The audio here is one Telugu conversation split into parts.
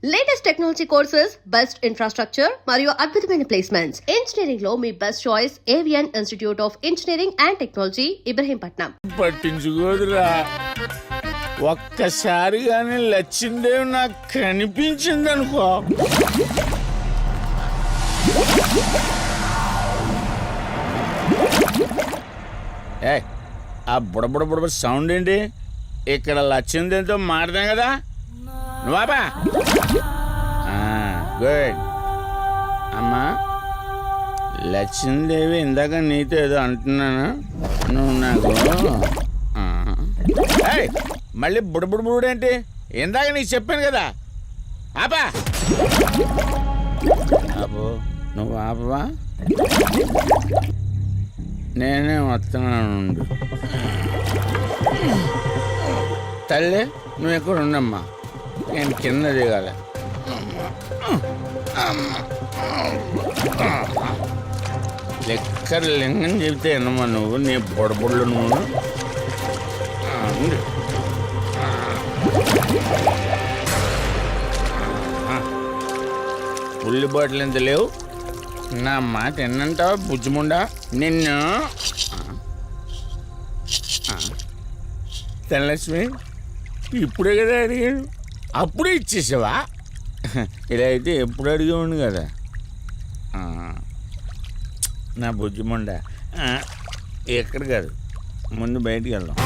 Latest technology courses, best infrastructure మరియు అద్భుతమైన ప్లేస్మెంట్స్. ఇంజనీరింగ్ లో మీ best choice Avian institute of engineering and technology, Ibrahimpatnam. పట్టించుకోదురా. ఒక్కసారి కానీ లచ్చిందేవి నాకు కనిపించింది అనుకో, ఆ బుడబుడ సౌండ్ ఏంటి? ఇక్కడ లచ్చిందేవితో మాట్లాడాం కదా నువ్వాబా. గుడ్ అమ్మా. లక్ష్మీదేవి ఇందాక నీతో ఏదో అంటున్నాను, నువ్వు నాకు మళ్ళీ బుడబుడేంటి? ఇందాక నీకు చెప్పాను కదా ఆపా. ఆపో, నువ్వు ఆపవా? నేనే వస్తున్నాను. తల్లి నువ్వు ఎక్కడ ఉండమ్మా, నేను కింద దిగాలి. లెక్కర లింగం చెబితే ఎన్నమ్మా నువ్వు, నీ బొడబుళ్ళు నువ్వు. ఉల్లి బాటిల్ ఎంత లేవు, నా మాట ఎన్నంటావా బుజ్జిముండా నిన్ను. ధనలక్ష్మి ఇప్పుడే కదా అడిగాడు, అప్పుడే ఇచ్చేసావా? ఇలా అయితే ఎప్పుడు అడిగేవాడు కదా నా బుజ్జిముండ. ఎక్కడ కాదు, ముందు బయటికి వెళ్దాం.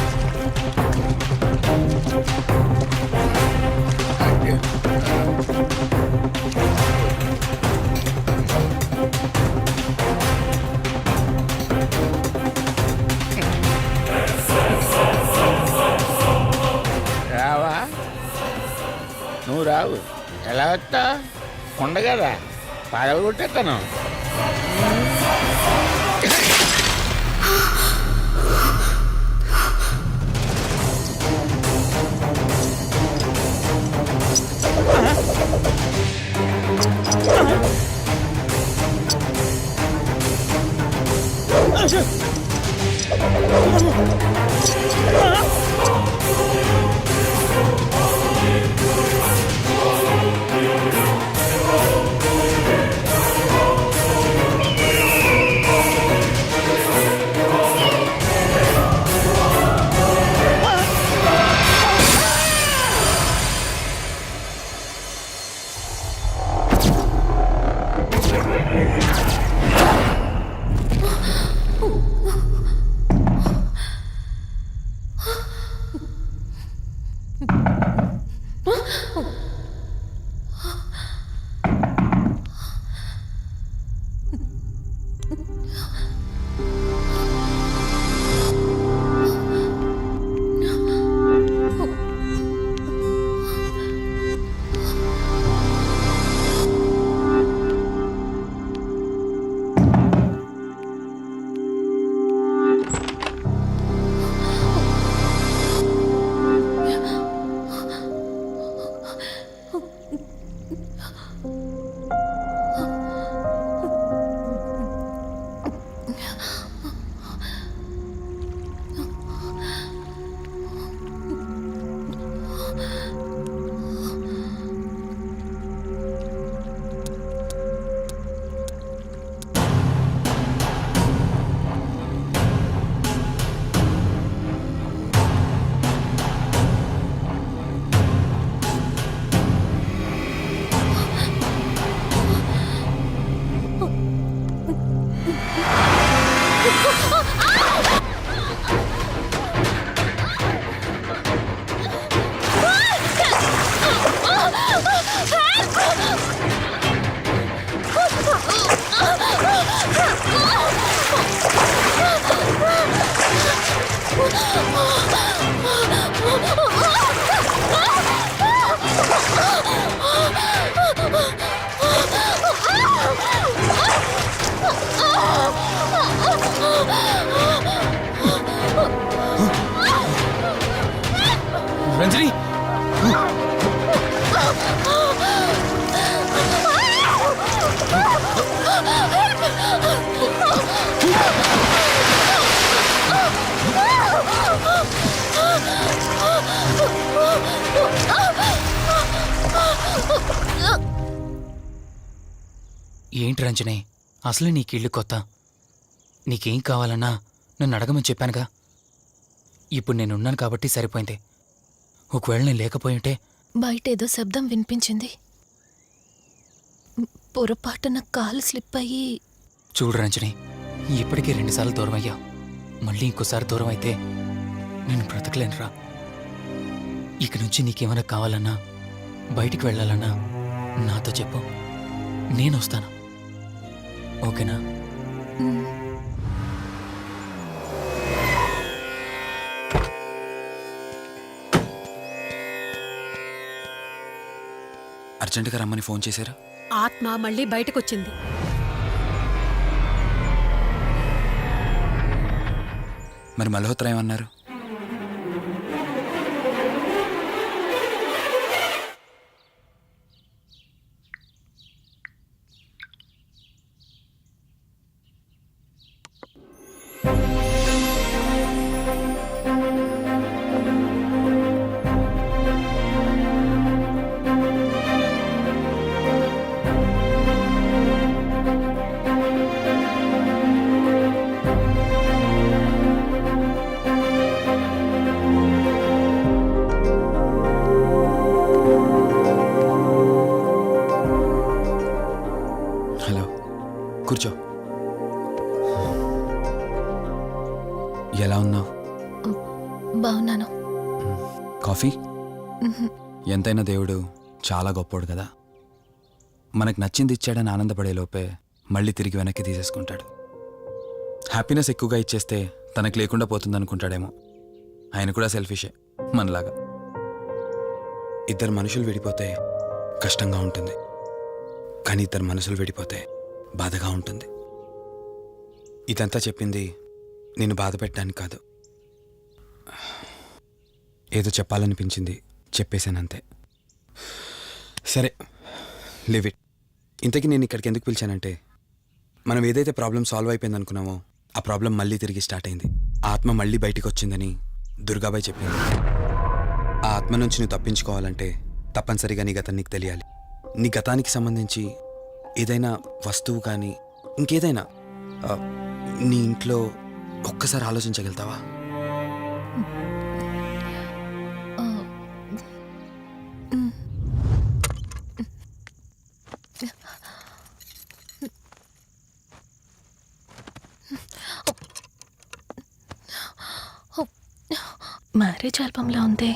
రావా? నువ్వు రావు, ఎలా వస్తా? కొండ కదా, పగలు కొట్టేస్తాను. ఏంటి రంజని, అసలే నీకు ఇల్లు కొత్త. నీకేం కావాలన్నా నన్ను అడగమని చెప్పానుగా. ఇప్పుడు నేనున్నాను కాబట్టి సరిపోయింది. ఒకవేళ నేను లేకపోయింటే బయట ఏదో శబ్దం వినిపించింది. పొరపాటున కాలు స్లిప్ అయ్యి. చూడు రంజని, ఇప్పటికే 2 సార్లు దూరం అయ్యా. మళ్ళీ ఇంకోసారి దూరం అయితే నేను బ్రతకలేనురా. ఇక నుంచి నీకేమైనా కావాలన్నా, బయటికి వెళ్ళాలన్నా నాతో చెప్పు, నేను వస్తాను. ఓకేనా? అర్జెంటుగా రమ్మని ఫోన్ చేశారా? ఆత్మ మళ్ళీ బయటకొచ్చింది. మరి మల్హోత్రా ఏమన్నారు? హలో, కూర్చో. ఎలా ఉన్నావు? బాగున్నాను. కాఫీ? ఎంతైనా దేవుడు చాలా గొప్పోడు కదా. మనకు నచ్చింది ఇచ్చాడని ఆనందపడే లోపే మళ్ళీ తిరిగి వెనక్కి తీసేసుకుంటాడు. హ్యాపీనెస్ ఎక్కువగా ఇచ్చేస్తే తనకు లేకుండా పోతుందనుకుంటాడేమో. ఆయన కూడా సెల్ఫిషే మనలాగా. ఇద్దరు మనుషులు విడిపోతే కష్టంగా ఉంటుంది, కానీ ఇద్దరు మనసులు విడిపోతే బాధగా ఉంటుంది. ఇదంతా చెప్పింది నేను బాధ పెట్టడానికి కాదు. ఏదో చెప్పాలనిపించింది, చెప్పేశానంతే. సరే, లివ్ ఇట్. ఇంతకీ నేను ఇక్కడికి ఎందుకు పిలిచానంటే, మనం ఏదైతే ప్రాబ్లం సాల్వ్ అయిపోయింది అనుకున్నామో ఆ ప్రాబ్లం మళ్ళీ తిరిగి స్టార్ట్ అయింది. ఆత్మ మళ్ళీ బయటికి వచ్చిందని దుర్గాబాయ్ చెప్పింది. ఆ ఆత్మ నుంచి నువ్వు తప్పించుకోవాలంటే తప్పనిసరిగా నీ గతం నీకు తెలియాలి. నీ గతానికి సంబంధించి ఏదైనా వస్తువు కానీ ఇంకేదైనా నీ ఇంట్లో ఒక్కసారి ఆలోచించగలుగుతావా? మ్యారేజ్ ఆల్బంలా ఉంది.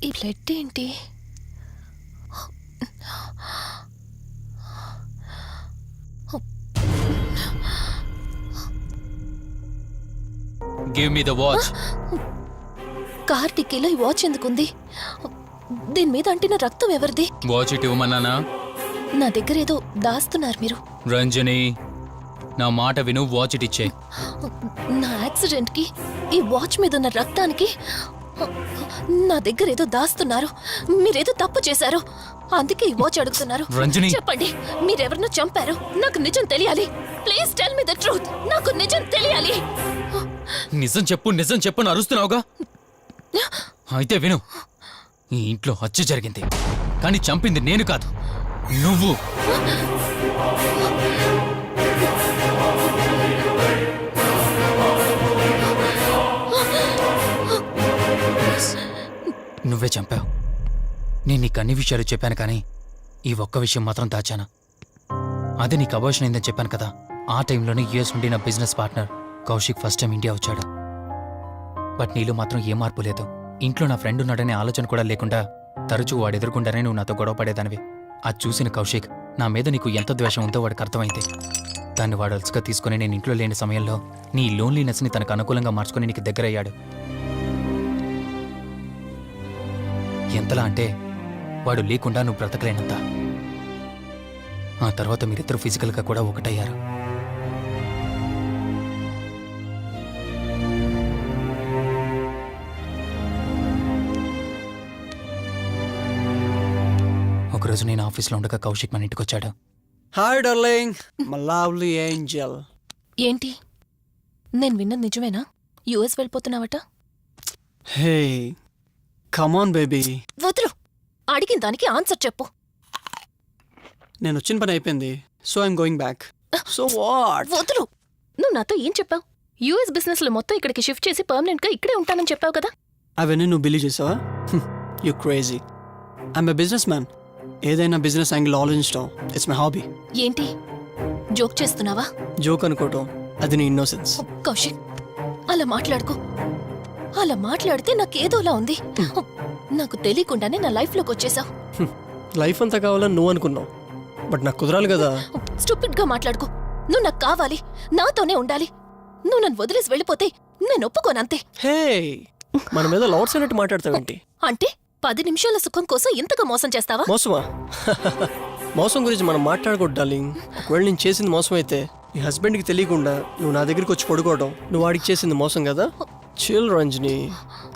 ఈ బ్లడ్ ఏంటి? Give me the watch. Car టిక్కీలో ఈ వాచ్ ఎందుకుంది? దీని మీద అంటిన రక్తం ఎవరిది? వాచ్ ఇటు ఇవ్వమన్నానా? నా దగ్గర ఏదో దాస్తున్నారు మీరు. రంజని, నా మాట విను, వాచ్ ఇటు ఇచ్చే. నా యాక్సిడెంట్కి, ఈ వాచ్ మీద ఉన్న రక్తానికి నా దగ్గర ఏదో దాస్తున్నారు. మీరేదో తప్పు చేశారు, అందుకే ఈ వాచ్ అడుగుతున్నారు. రంజని, చెప్పండి, మీరెవరినో చంపారు. నాకు నిజం తెలియాలి. Please tell me the truth. నాకు నిజం తెలియాలి. నిజం చెప్పు, నిజం చెప్పు అని అరుస్తున్నావుగా. అయితే విను, ఈ ఇంట్లో హత్య జరిగింది, కానీ చంపింది నేను కాదు, నువ్వు. నువ్వే చంపావు. నేను నీకు అన్ని విషయాలు చెప్పాను, కానీ ఈ ఒక్క విషయం మాత్రం దాచాను. అదే నీకు అబార్షన్ అయిందని చెప్పాను కదా. ఆ టైంలోనే యూఎస్ నుండి నా business partner Kaushik first time India వచ్చాడు. బట్ నీలో మాత్రం ఏ మార్పు లేదు. ఇంట్లో నా ఫ్రెండ్ ఉన్నాడనే ఆలోచన కూడా లేకుండా తరచూ వాడు ఎదుర్కొంటానే నువ్వు నాతో గొడవ పడేదానివి. అది చూసిన కౌశిక్ నా మీద నీకు ఎంత ద్వేషం ఉందో వాడికి అర్థమైంది. దాన్ని వాడు అలసుగా తీసుకుని నేను ఇంట్లో లేని సమయంలో నీ లోన్లీనెస్ని తనకు అనుకూలంగా మార్చుకుని నీకు దగ్గరయ్యాడు. ఎంతలా అంటే వాడు లేకుండా నువ్వు బ్రతకలేనంత. ఆ తర్వాత మీరిద్దరు ఫిజికల్గా కూడా ఒకటయ్యారు. ఒకరోజు నేను ఆఫీస్లో ఉండగా కౌశిక్ మన ఇంటికి వచ్చాడు. Hi darling, my lovely angel. ఏంటి నేను విన్నది నిజమేనా? యుఎస్ వెళ్ళిపోతున్నావట? Hey come on baby. వదులు, అడిగిన దానికి ఆన్సర్ చెప్పు. నేను వచ్చిన పని అయిపోయింది, so I'm going back. So what? వదులు, నువ్వు నాతో ఏం చెప్పావు? యుఎస్ బిజినెస్ లో మొత్తం ఇక్కడికి షిఫ్ట్ చేసి పర్మనెంట్ గా ఇక్కడే ఉంటానని చెప్పావు కదా. అవన్నీ నువ్వు బిలీవ్ చేసావా? You crazy. I'm a business man. ఏదైనా బిజినెస్ యాంగిల్ ఆలోచించడం ఇట్స్ మై హాబీ. ఏంటి జోక్ చేస్తున్నావా? జోక్ అనుకోవటం అది నీ ఇన్నోసెన్స్. కౌశిక్, అలా మాట్లాడుకో. అలా మాట్లాడితే నాకేదోలా ఉంది. నాకు తెలియకుండానే నా లైఫ్ లోకి వచ్చేసావు. లైఫ్ అంతా కావాలని నువ్వు అనుకున్నావు, బట్ నాకు కుదరాలి కదా. స్టూపిడ్ గా మాట్లాడుకో. నువ్వు నాకు కావాలి, నాతోనే ఉండాలి. నువ్వు నన్ను వదిలేసి వెళ్ళిపోతే నేను ఒప్పుకోనంతే. హే, మన మీద లవర్స్ అన్నట్టు మాట్లాడతావేంటి? అంటే 10 నిమిషాల సుఖం కోసం ఇంతగా మోసం చేస్తావా? మోసమా? మోసం గురించి మనం మాట్లాడకూడదు డార్లింగ్. ఒకవేళ నేను చేసింది మోసం అయితే నీ హస్బెండ్కి తెలియకుండా నువ్వు నా దగ్గరికి వచ్చి పడుకోవడం నువ్వు వాడికి చేసింది మోసం కదా. Chill Ranjani,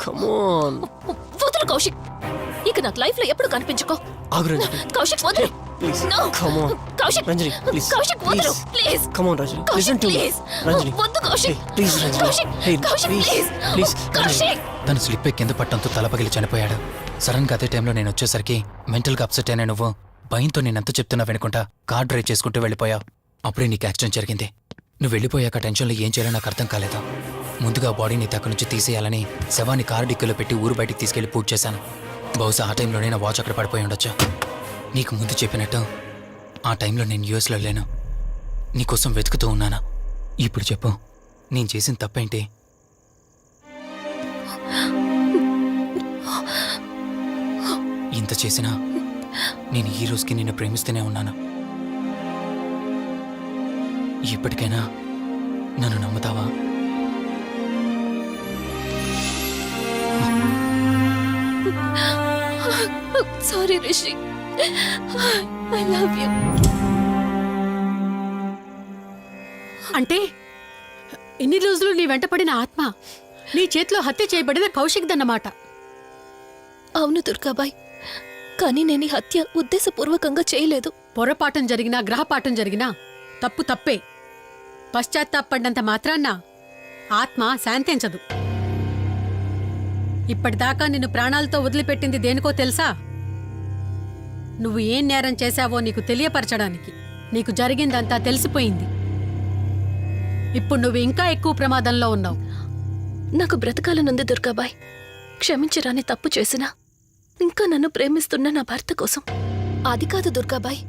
come on. వదులు కౌశిక్, ఇక నాకు లైఫ్ లో ఎప్పుడు కనిపించుకో. ఆగు రంజని, కౌశిక్ వదులు. Please. No. Come on Kaushik, Ranjani, please. Kaushik వదులు please. Come on Ranjani, Kaushik listen to me. Please. Ranjani, వద్దు Kaushik. Please Ranjani. Kaushik, hey Kaushik please please. Please. Kaushik. తను స్లిప్ కింద పట్టడంతో తలపగిలి చనిపోయాడు. సడన్ గా అదే టైంలో నేను వచ్చేసరికి మెంటల్గా అప్సెట్ అయినా నువ్వు భయంతో నేనెంత చెప్తున్నా వినకుండా కార్ డ్రైవ్ చేసుకుంటూ వెళ్ళిపోయావు. అప్పుడే నీకు యాక్సిడెంట్ జరిగింది. నువ్వు వెళ్ళిపోయాక టెన్షన్లో ఏం చేయాలో నాకు అర్థం కాలేదు. ముందుగా బాడీని అక్కడి నుంచి తీసేయాలని శవాన్ని కారు డిక్కీలో పెట్టి ఊరు బయటికి తీసుకెళ్లి పూజ చేశాను. బహుశా ఆ టైంలోనే నా వాచ్ అక్కడ పడిపోయి ఉండొచ్చు. నీకు ముందు చెప్పినట్టు ఆ టైంలో నేను యూఎస్లో లేను. నీకోసం వెతుకుతూ ఉన్నాను. ఇప్పుడు చెప్పు, నేను చేసిన తప్పేంటి? ఇంత చేసినా నేను ఈ రోజుకి నిన్ను ప్రేమిస్తూనే ఉన్నాను. ఇప్పటికైనా నన్ను నమ్ముతావా? Sorry Rishi, I love you. అంటే ఇన్ని రోజులు నీ వెంటపడిన ఆత్మ నీ చేతిలో హత్య చేయబడిన కౌశిక్ దన్నమాట. అవును దుర్గాబాయ్, కానీ నేను ఈ హత్య ఉద్దేశపూర్వకంగా చేయలేదు. పొరపాఠం జరిగినా గ్రహపాఠం జరిగినా తప్పు తప్పే. పశ్చాత్తాపడినంత మాత్రాన్న ఆత్మ శాంతించదు. ఇప్పటిదాకా నిన్ను ప్రాణాలతో వదిలిపెట్టింది దేనికో తెలుసా? నువ్వు ఏం నేరం చేశావో నీకు తెలియపరచడానికి. నీకు జరిగిందంతా తెలిసిపోయింది. ఇప్పుడు నువ్వు ఇంకా ఎక్కువ ప్రమాదంలో ఉన్నావు. నాకు బ్రతకాలనుంది దుర్గాబాయ్. క్షమించరాని తప్పు చేసినా ఇంకా నన్ను ప్రేమిస్తున్న నా భర్త కోసం. అది కాదు దుర్గాబాయ్,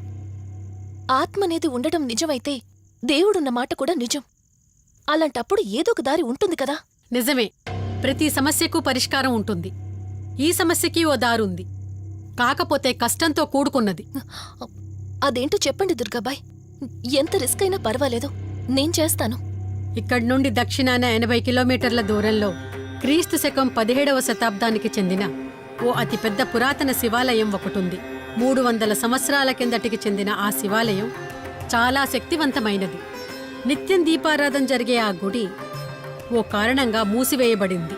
ఆత్మ అనేది ఉండడం నిజమైతే దేవుడున్న మాట కూడా నిజం. అలాంటప్పుడు ఏదో ఒక దారి ఉంటుంది కదా. నిజమే, ప్రతి సమస్యకు పరిష్కారం ఉంటుంది. ఈ సమస్యకి ఓ దారుంది, కాకపోతే కష్టంతో కూడుకున్నది. అదేంటో చెప్పండి దుర్గాబాయ్. ఎంత రిస్క్ అయినా పర్వాలేదు, నేను చేస్తాను. ఇక్కడి నుండి దక్షిణాన 80 కిలోమీటర్ల దూరంలో క్రీస్తు శకం 17వ శతాబ్దానికి చెందిన ఓ అతిపెద్ద పురాతన శివాలయం ఒకటుంది. 300 సంవత్సరాల కిందటికి చెందిన ఆ శివాలయం చాలా శక్తివంతమైనది. నిత్యం దీపారాధన జరిగే ఆ గుడి ఓ కారణంగా మూసివేయబడింది.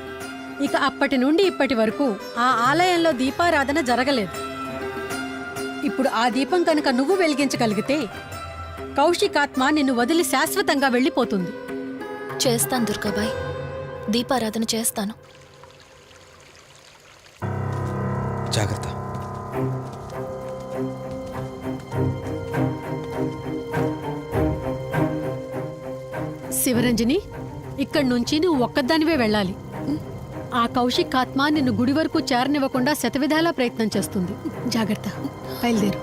ఇక అప్పటి నుండి ఇప్పటి వరకు ఆ ఆలయంలో దీపారాధన జరగలేదు. ఇప్పుడు ఆ దీపం కనుక నువ్వు వెలిగించగలిగితే కౌశికాత్మ నిన్ను వదిలి శాశ్వతంగా వెళ్ళిపోతుంది. చేస్తాను దుర్గాబాయ్, దీపారాధన చేస్తాను. జాగ్రత్త. శివరంజని, ఇక్కడి నుంచి నువ్వు ఒక్కదానివే వెళ్ళాలి. ఆ కౌశిక్ ఆత్మ నిన్ను గుడి వరకు చేరనివ్వకుండా శతవిధాలా ప్రయత్నం చేస్తుంది. జాగ్రత్త, బయలుదేరు.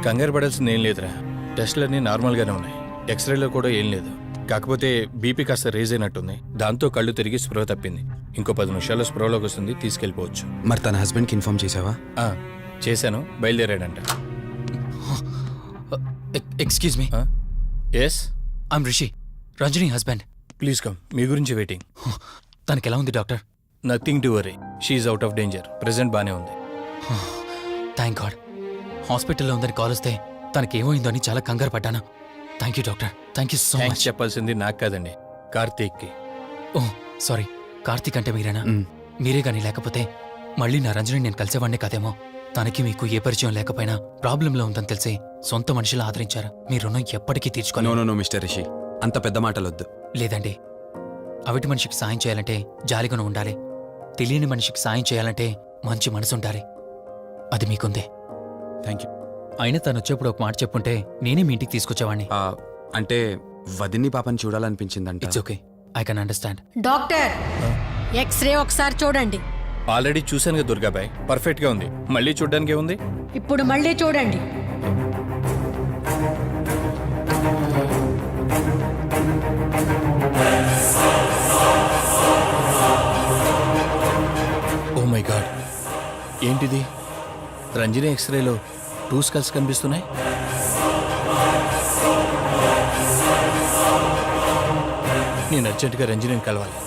కంగారు పడాల్సింది ఏం లేదురా, టెస్టులన్నీ నార్మల్గానే ఉన్నాయి, ఎక్స్రేలో కూడా ఏం లేదు. కాకపోతే బీపీ కాస్త రేజ్ అయినట్టుంది, దాంతో కళ్ళు తిరిగి స్పృహ తప్పింది. ఇంకో 10 నిమిషాల్లో స్పృహలోకి వస్తుంది, తీసుకెళ్ళిపోవచ్చు. మరి తన హస్బెండ్కి ఇన్ఫార్మ్ చేసావా? ఆ, చేశాను, బయలుదేరాడంట. Excuse me, yes, I'm Rishi, Ranjani husband. Please come, మీ గురించి వెయిటింగ్. తనకి ఎలా ఉంది doctor? Nothing to worry, she's out of danger, present బానే ఉంది. Thank god. హాస్పిటల్లో ఉందని కాల్ వస్తే తనకి ఏమైందో అని చాలా కంగారు పడ్డాను. Thank you doctor, thank you so thanks much. చెప్పాల్సింది నాకు కాదండి, కార్తీక్కి. ఓ సారీ, కార్తీక్ అంటే మీరేనా? మ్. మీరే గానీ లేకపోతే మళ్ళీ నా రంజని నేను కలిసేవాడినే కాదేమో. తనకి మీకు ఏ పరిచయం లేకపోయినా ప్రాబ్లంలో ఉందని తెలిసి సొంత మనుషులు ఆదరించారు. మీ రుణం ఎప్పటికీ నో తీర్చుకోను. నో నో మిస్టర్ రిషి, అంత పెద్ద మాటలొద్దు. లేదండి, అవిటి మనిషికి సాయం చేయాలంటే జాలిగుణం ఉండాలి. తెలియని మనిషికి సాయం చేయాలంటే మంచి మనసు ఉండాలి. అది మీకుందే. Thank you. అయినా తను వచ్చేప్పుడు ఒక మాట చెప్పుంటే నేనే మీ ఇంటికి తీసుకొచ్చేవాడిని. అంటే వదిన్ని పాపని చూడాలనిపించిందంట. It's okay, I can understand. Doctor, x-ray ఒకసారి చూడండి. ఆల్రెడీ చూశాను కదా దుర్గాబాయ్, పర్ఫెక్ట్గా ఉంది, మళ్ళీ చూడ్డానికి ఏముంది? ఇప్పుడు మళ్ళీ చూడండి. ఓ మై గాడ్, ఏంటిది? రంజని ఎక్స్రేలో 2 స్కల్స్ కనిపిస్తున్నాయి. నేను అర్జెంటుగా రంజనిని కలవాలి.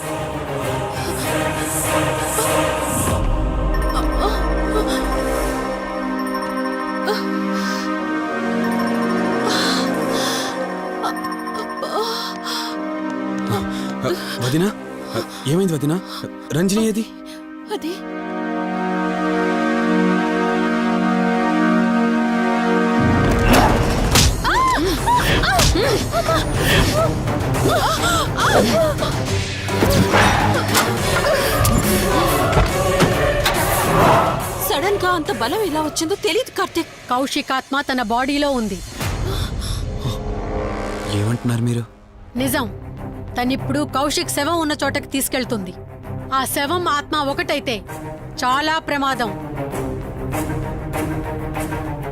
వదినా, ఏమైంది వదినా? రంజని ఏది? అది సడన్ గా అంత బలం ఎలా వచ్చిందో తెలియదు కార్తీక్. కౌశికాత్మ తన బాడీలో ఉంది. ఏమంటున్నారు మీరు? నిజం. తనిప్పుడు కౌశిక్ శవం ఉన్న చోటకి తీసుకెళ్తుంది. ఆ శవం ఆత్మ ఒకటైతే చాలా ప్రమాదం.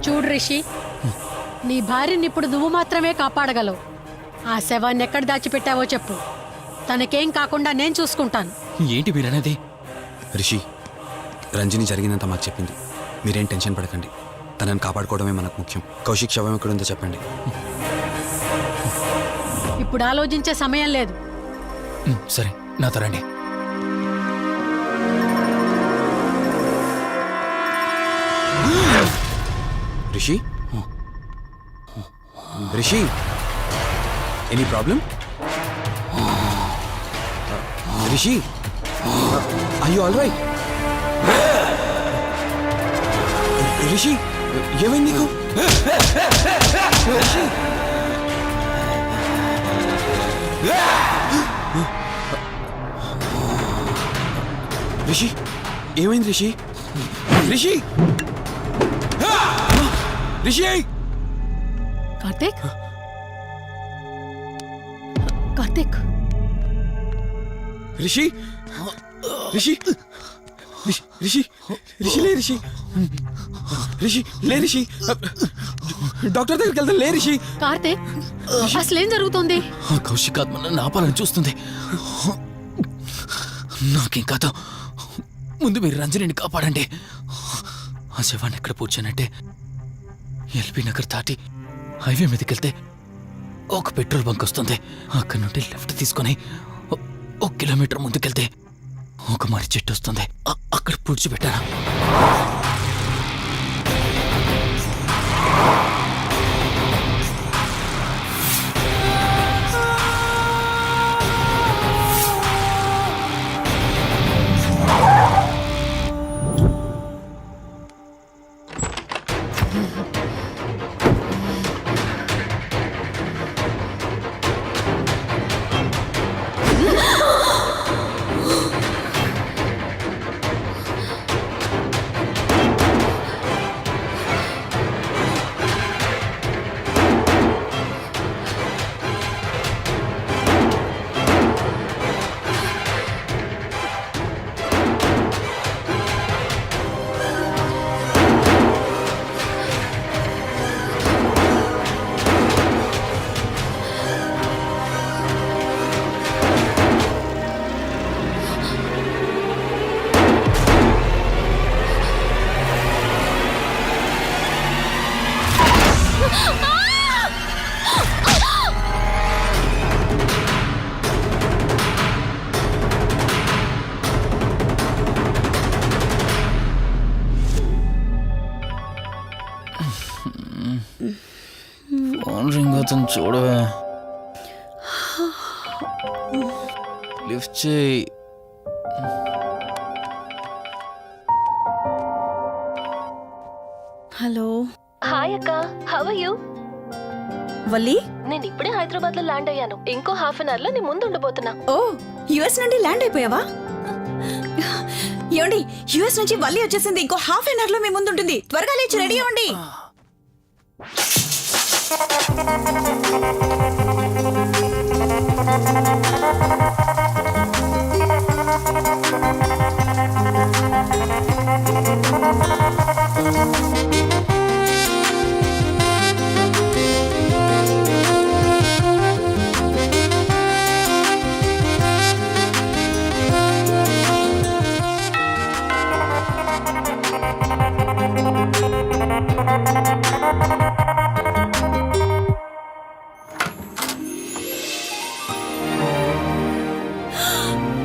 చూడు రిషి, నీ భార్యని ఇప్పుడు నువ్వు మాత్రమే కాపాడగలవు. ఆ శవాన్ని ఎక్కడ దాచిపెట్టావో చెప్పు, తనకేం కాకుండా నేను చూసుకుంటాను. ఏంటి మీరనేది? రిషి, రంజని జరిగిందంతా మాకు చెప్పింది. మీరేం టెన్షన్ పడకండి, తనని కాపాడుకోవడమే మనకు ముఖ్యం. కౌశిక్ శవం ఎక్కడుందో చెప్పండి. ఇప్పుడు ఆలోచించే సమయం లేదు. సరే, నాతో రండి. Rishi, Rishi, any problem? Rishi, are you all right? Rishi, ఏమైంది నీకు? రిషి, రిషి, ఏమైంది రిషి? రిషి, రిషి, కార్తీక్, కార్తీక్, రిషి, రిషి, రిషి, రిషి, లే రిషి, రిషి, లే రిషి, డాక్టర్ దగ్గరికి వెళ్తాం, లే రిషి. కార్తీక్, అసలేం జరుగుతుంది? ఆ కౌశికాత్మ నన్ను ఆపాలని చూస్తుంది. నాకేం కాదు, ముందు మీరు రంజనిని కాపాడండి. ఆ శవాన్ని ఎక్కడ పూడ్చానంటే ఎల్బీ నగర్ దాటి హైవే మీదకి వెళ్తే ఒక పెట్రోల్ బంక్ వస్తుంది. అక్కడ నుండి లెఫ్ట్ తీసుకొని 1 కిలోమీటర్ ముందుకెళ్తే ఒక మర్రి చెట్టు వస్తుంది. అక్కడ పూడ్చిపెట్టాను. ఏమవుతుంది చూడవే. లిఫ్ట్ చేయి. హలో హాయ్ అక్క, హౌ ఆర్ యు? వల్లి. నేను ఇప్పుడే హైదరాబాద్ లో ల్యాండ్ అయ్యాను. ఇంకో హాఫ్ అన్ అవర్ లో నీ ముందు ఉండబోతున్నా. ఓ, యుఎస్ నుండి ల్యాండ్ అయిపోయావా? ఏమండి, యుఎస్ నుంచి వల్లి వచ్చేసింది. ఇంకో హాఫ్ అన్ అవర్ లో మీ ముందు ఉంటుంది. త్వరగా లేచి రెడీ అవ్వండి.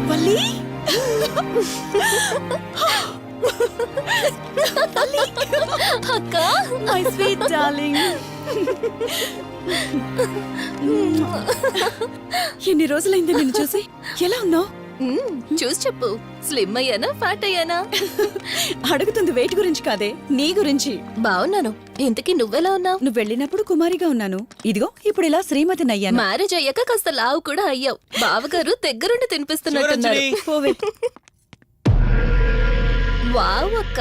వల్లి, అక్క, మై స్వీట్ డార్లింగ్. ఎన్ని రోజులైంది నిన్ను చూసి. ఎలా ఉన్నావు? చూసి చెప్పు. స్లిమ్ అయ్యానా, ఫ్యాట్ అయ్యానా? అడుగుతుంది వెయిట్ గురించి కాదే, నీ గురించి. బాగున్నాను. ఇంతకీ నువ్వెలా ఉన్నావు? నువ్వు వెళ్ళినప్పుడు కుమారిగా ఉన్నాను. ఇదిగో ఇప్పుడు ఇలా శ్రీమతిని అయ్యాను. మ్యారేజ్ అయ్యాక కాస్త లావు కూడా అయ్యావు. బావగారు దగ్గరుండి తినిపిస్తున్నట్టున్నారు. పోవే. వావ్ అక్క,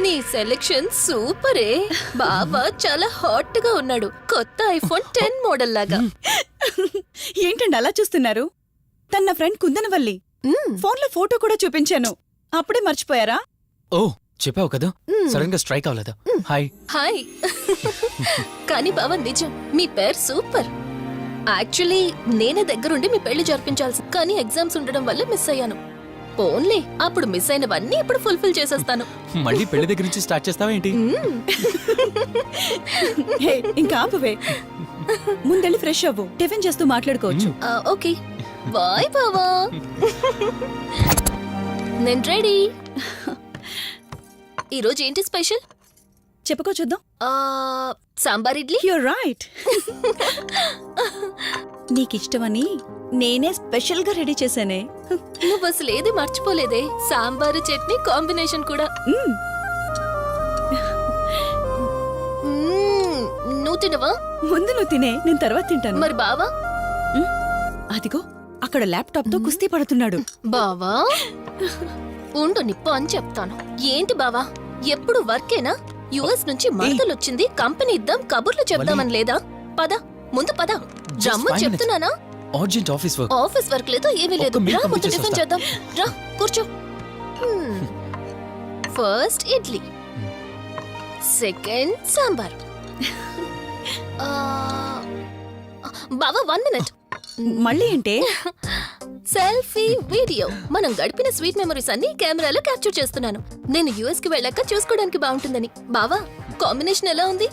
నీ సెలెక్షన్ సూపరే. బావ చాలా హాట్ గా ఉన్నాడు. కొత్త ఐఫోన్ 10 మోడల్ లాగా. ఏంటండి అలా చూస్తున్నారు? తన ఫ్రెండ్ కుందనవల్లి. ఫోన్ లో ఫోటో కూడా చూపించాను. అప్పుడే మర్చిపోయారా? ఓ, చెప్పావు కదా, సడన్ గా స్ట్రైక్ అవ్వలేదు. హాయ్. హాయ్. కానీ బావ నిజం, మీ పేరు సూపర్. యాక్చువల్లీ నేనే దగ్గరుండి మీ పెళ్లి జరిపించాల్సి, కానీ ఎగ్జామ్స్ ఉండడం వల్ల మిస్ అయ్యాను. పోన్లే, అప్పుడు మిస్ అయినవన్నీ ఇప్పుడు ఫుల్ఫిల్ చేసేస్తాను. మళ్ళీ పెళ్లి దగ్గర నుంచి స్టార్ట్ చేస్తావా ఏంటి? హే, ఇంకా ఆపువే. ముందెళ్ళి ఫ్రెష్ అవ్వు. టిఫిన్ చేస్తూ మాట్లాడుకోవచ్చు. ఓకే బాయ్ బావా. నేను రెడీ. ఈరోజు ఏంటి స్పెషల్? చెప్పుకో చూద్దాం. సాంబార్ ఇడ్లీ. You're right. నీకిష్టమని నేనే స్పెషల్ గా రెడీ చేశానే. నువ్వు అసలు ఏది మర్చిపోలేదే. సాంబారు చట్నీ కాంబినేషన్ కూడా. నువ్వు తినవా? ముందు నువ్వు తినే, నేను తర్వాత తింటాను. మరి బావా? అదిగో అక్కడ ల్యాప్టాప్ తో కుస్తీ పడుతున్నాడు. బావా ఉండు, నిప్పు అని చెప్తాను. ఏంటి బావా, ఎప్పుడు వర్కేనా? యుఎస్ నుంచి మరదలొచ్చింది, కంపెనీ ఇద్దాం, కబుర్లు చెప్దామని లేదా? పద ముందు పద. రమ్ము చెప్తున్నానా? Urgent office work. Office work లేదు, ఏమీ లేదు. రా ముందు టిఫిన్ చేద్దాం. రా కూర్చో. First idli, second sambar. బావా 1 మినిట్. మళ్ళీ ఏంటే? Selfie video. మనం గడిపిన స్వీట్ మెమరీస్ అన్ని కెమెరాలో క్యాప్చర్ చేస్తున్నాను. నేను యుఎస్ కి వెళ్ళాక చూసుకోవడానికి బాగుంటుందని. బావా, కాంబినేషన్ ఎలా ఉంది?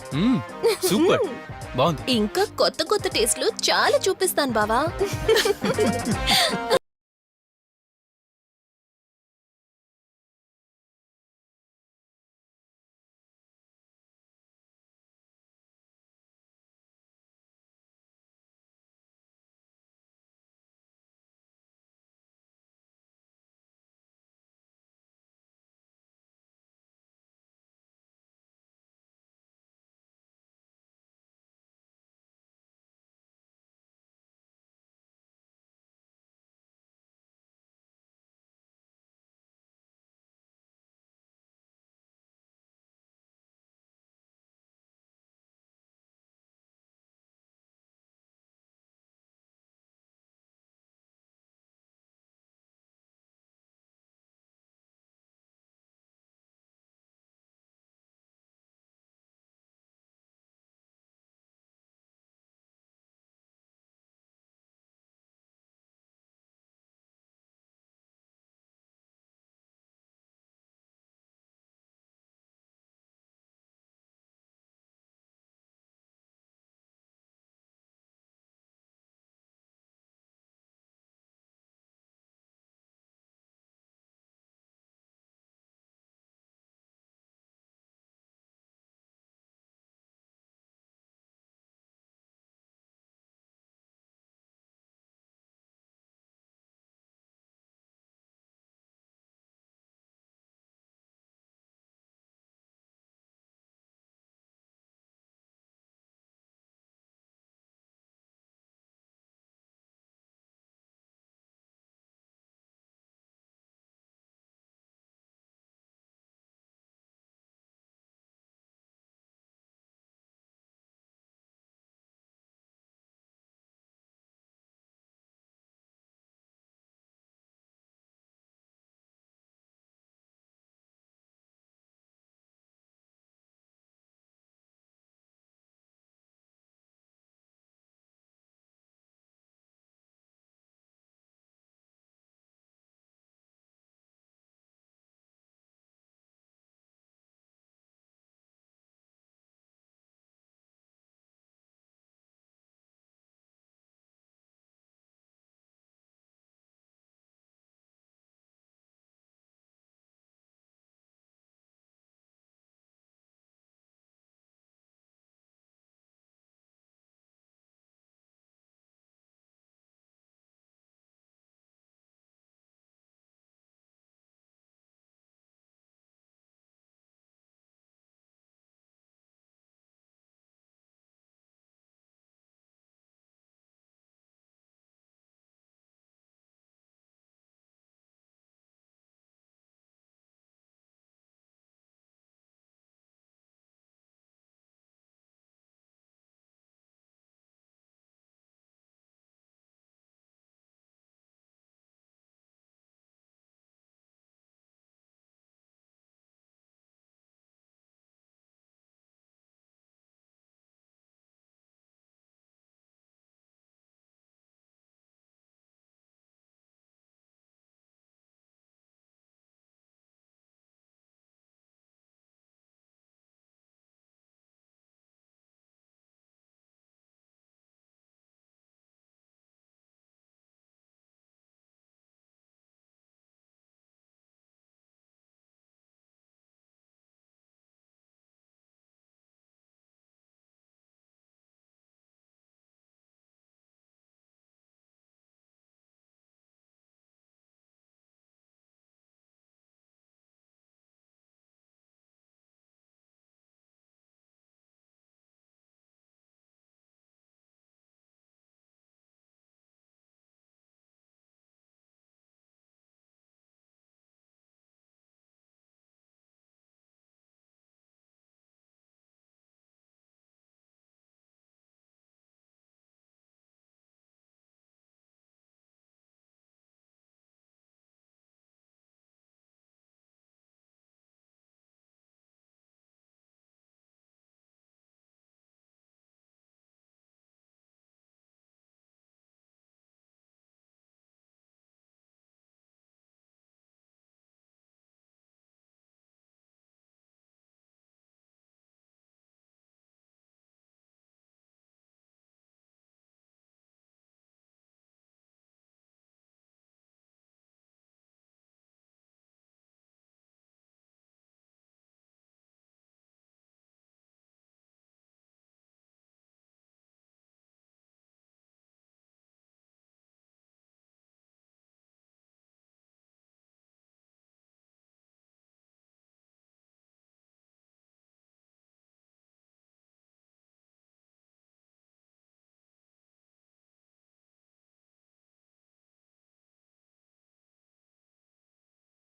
సూపర్, బాగుంది. ఇంకా కొత్త కొత్త టేస్ట్లు చాలా చూపిస్తాను బావా.